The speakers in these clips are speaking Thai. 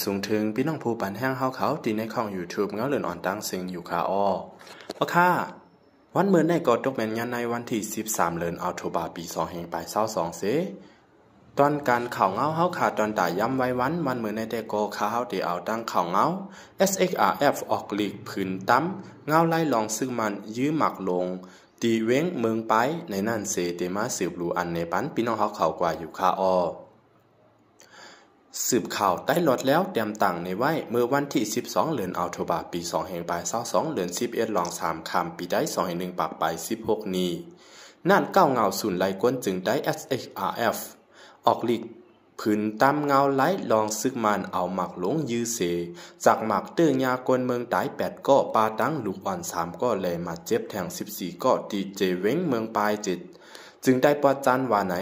สูงถึงพี่น้องผู้ปันแห้งเฮาเขาตีในช่อง YouTube เงาเลื่อนอ่อนตั้งซิงอยู่ค่ะอ้อว่าค่ะวันเมื่อในก็ตกแม่นยันในวันที่13เดือนตุลาคมปี2522เสตอนการข่าวเงาเฮาขาดตอนตายย้ำไว้วันเมื่อในแต่ก็ข่าวเฮาที่เอาตั้งข่าวเงา SXRF ออกลีกผืนตั้มเงาไล่ลองซึ่งมันยื้อหมักลงตีเว้งเมืองไปในนั่นเสเตมาสืบรู้อันในปันพี่น้องเฮาเขากว่าอยู่ค่ะอ้อสืบข่าวใต้รถแล้วเตรียมตั้งในไว้เมื่อวันที่12เดือนตุลาคมปี2522เดือน11ลอง3ค่ำปีได้2-1ปากไป16นี้นั่นเก้าเงาศูนย์ไล่ก้นจึงได้ SHRF ออกลีกผืนตามเงาไล่ลองซึกมันเอาหมักหลงยื้อเสจากหมักเตื้อยากวนเมืองตาย8ก้อปาตั้งลูกอ่อน3ก้อแลมาเจ็บแทง14ก้อตีเจเว้งเมืองปลาย7จึงได้ปอจันว่าไหน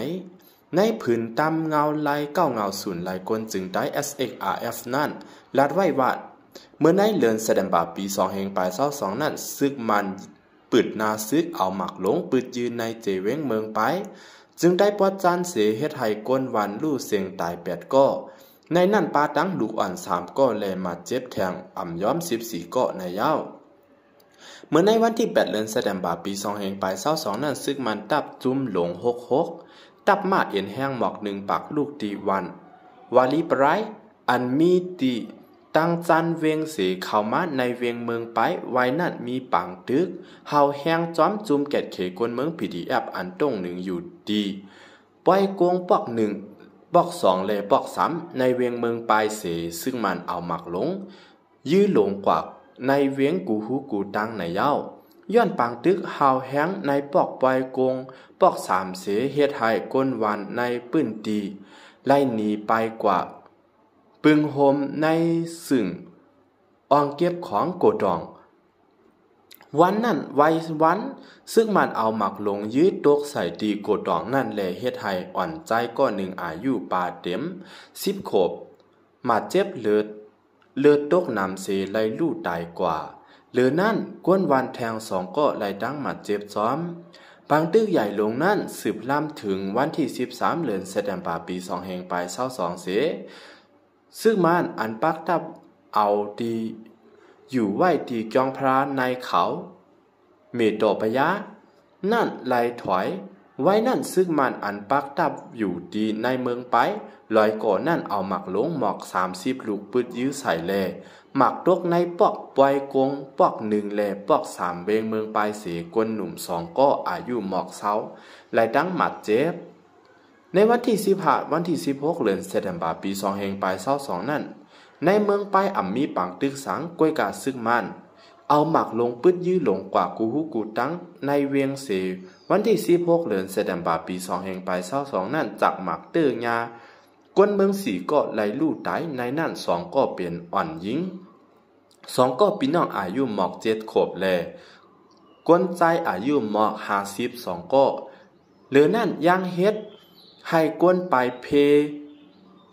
ในผืนตำเงาไล่เก้าเงาศูนย์ไล่กลจึงได้ SXRF นั่นลัดไว้ว่าเมื่อในเดือนธันวาคมปี2522นั่นซึกมันปืดนาซึกเอาหมักหลงปืดยืนในเจเว้งเมืองไปจึงได้ปอดจานเสเฮ็ดให้ก้นวันลู่เสียงตาย8ก้อในนั่นปาตั้งลูกอ่อน3ก้อแลมาเจ็บแทงอ่ำย้อม14ก้อในยาวเมื่อในวันที่8เดือนธันวาคมปี2522นั่นซึกมันตับจุ่มหลง66ตับมาเอ็นแห้งหมอก1ปักลูกตีวันวาลีปรายอันมีตีตั้งจันเวียงเสเข้ามาในเวียงเมืองไปไว้นั่นมีปังตึกเฮาแห้งจ้อมจุ่มแกดเขกวนเมือง PDF อันต้ง1อยู่ดีปล่อยกวงปอก1ปอก2และปอก3ในเวียงเมืองปลายเสซึ่งมันเอาหมักหลงยื้อหลงกว่าในเวียงกูฮูกูตังในเย้าย้อนปางตึกเฮาแห้งในปอกปล่อยกงปอก3เสเฮ็ดให้ก้นวันในปื้นตีไล่หนีไปกว่าปึงโฮมในซึ่งอองเก็บของโกดองวันนั้นไว้วันซึ่งมันเอาหมักลงยืดตกใส่ตีโกดองนั่นแลเฮ็ดให้อ่อนใจก้อนหนึ่งอายุปาเต็ม10ขวบมาเจ็บเลือดตกน้ำเสไล่ลู่ตายกว่าหรือนั่นก้นวันแทง2ก็ไล่ดังมาเจ็บซ้อมบางตึกใหญ่ลงนั่นสืบล่ำถึงวันที่13เดือนธันวาคมปี2522เสซึ่งมันอันปักทับเอาดีอยู่ไว้ที่จองพระในเขาเมตโตปยะนั่นไล่ถอยไว้นั่นซึ่งมันอันปักทับอยู่ดีในเมืองไปลอยก่อนั่นเอาหมักหลงหมอก30ลูกปืดยื้อใส่แลหมักตกในปอกปล่อยกงปอก1แลปอก3เวงเมืองปลายเสกวนหนุ่ม2ก็อายุหมอกเซาไล่ดังหมัดเจ็บในวันที่15วันที่16เดือนธันวาคมปี2522นั่นในเมืองปลายอ่ำมีปังตึกสังก้วยกาซึกมันเอาหมักลงปืดยื้อหลงกว่ากูฮูกูตั้งในเวียงเสวันที่16เดือนธันวาคมปี2522นั่นจากหมักเตื้อยากวนเมือง4ก็ไล่ลู่ตายในนั่น2ก็เป็นอ่อนยิง2ก็พี่น้องอายุหมอก7ขวบแลกวนใจอายุหมอก52ก็เหลือนั่นยังเฮ็ดให้กวนไปเพ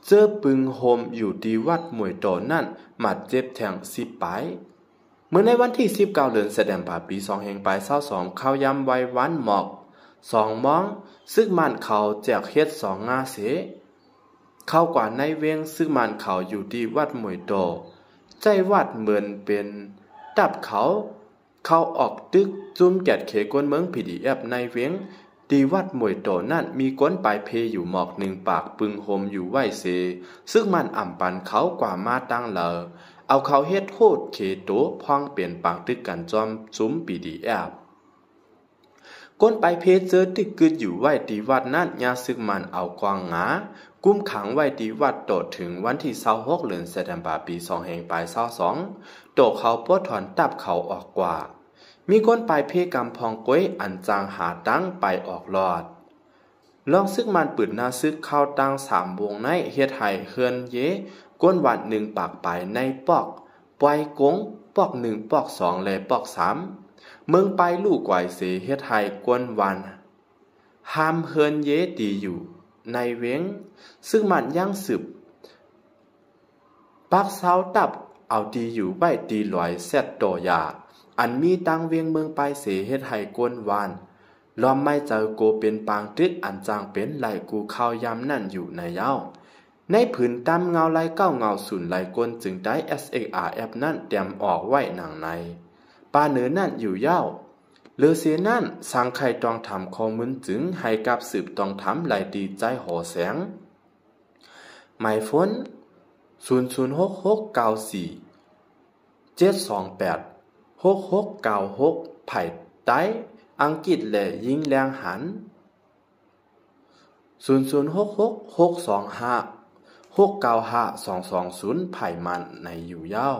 เจอปึงโฮมอยู่ที่วัดมวยโตนั่นมาเจ็บแทง10ปลายเมื่อในวันที่19เดือนธันวาคมปี2522เข้ายำไว้วันหมอก2มองซึ่งมันเขาแจกเฮ็ด2งาเสเข้ากว่าในเวียงซึ่งมันเขาอยู่ที่วัดมวยโตใจวัดเหมือนเป็นตับเขาออกตึกจุ่มแกดเขกวนเมือง PDF ในเวียงดีวัดมวยโตนั่นมีก้นปลายเพอยู่หมอก1ปากปึงโฮมอยู่ไหวเสซึ่งมันอ่ำปันเขากว่ามาตั้งเลอเอาเขาเฮ็ดโหดเขโตพองเปลี่ยนปางตึกกันจอมจุ้ม PDF ก้นปลายเพเจอตึกกึดอยู่ไหวดีวัดนั่นยาซึ่งมันเอากวางหงากุมขังไว้ที่วัดโตถึงวันที่26เดือนธันวาคมปี2522โตเขาปวดถอนตับเขาออกกว่ามีก้นปลายเพกำพองก้วยอันจางหาตั้งไปออกหลอดลองซึกมันปืนหน้าซึกเข้าตั้ง3วงในเฮ็ดให้เฮือนเยก้นวัน1ปากไปในปอกปล่อยกงปอก1ปอก2และปอก3เมืองไปลูกไกวเสเฮ็ดให้ก้นวันห้ามเฮือนเยตีอยู่ในเว้งซึ่งมันยังสืบปักเสาตับเอาตีอยู่ไว้ตีลอยแซดโตยาอันมีตังเวียงเมืองไปเสเฮ็ดให้กวนวานล้อมไม่เจอโกเป็นปางตึกอันจางเป็นไหลกูเข้ายำนั่นอยู่ในเย้า ในผืนตามเงาลายเก้าเงาศูนย์ลายกวนจึงได้ SXRF นั่นเตรียมออกไว้หนังในปาเหนือนั่นอยู่ยาวเลือเสียนั่นสังไข่ตองทำข้อมูลจึงให้กับสืบตองทำลายดีใจหอแสงหมายฝน006694 728 6696ไผ่ใต้อังกฤษและยิงแรงหัน006625695220ไผ่มันในอยู่ยาว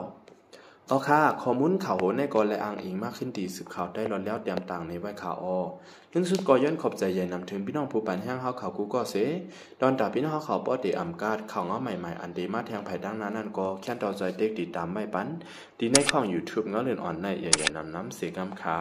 เอาค่ะข้อมูลข่าวโหในกอและอ้างอิงมากขึ้นดีสืบข่าวได้รอดแล้วเตรียมต่างในไว้ข่าวเรื่องสุดก็ย้อนขอบใจใหญ่นำถึงพี่น้องผู้ปันแห้งเฮาข่าวกูก็เสดอนตาพี่น้องเฮาข่าวป้อเตอำกาดข่าวเงาใหม่ๆอันดีมาแทงไผ่ดังนั้นนั่นก็แค่นต่อใจเด็กติดตามไม่ปันดีในช่อง YouTube เงาเลื่อนอ่อนในใหญ่ๆนำเสกำคา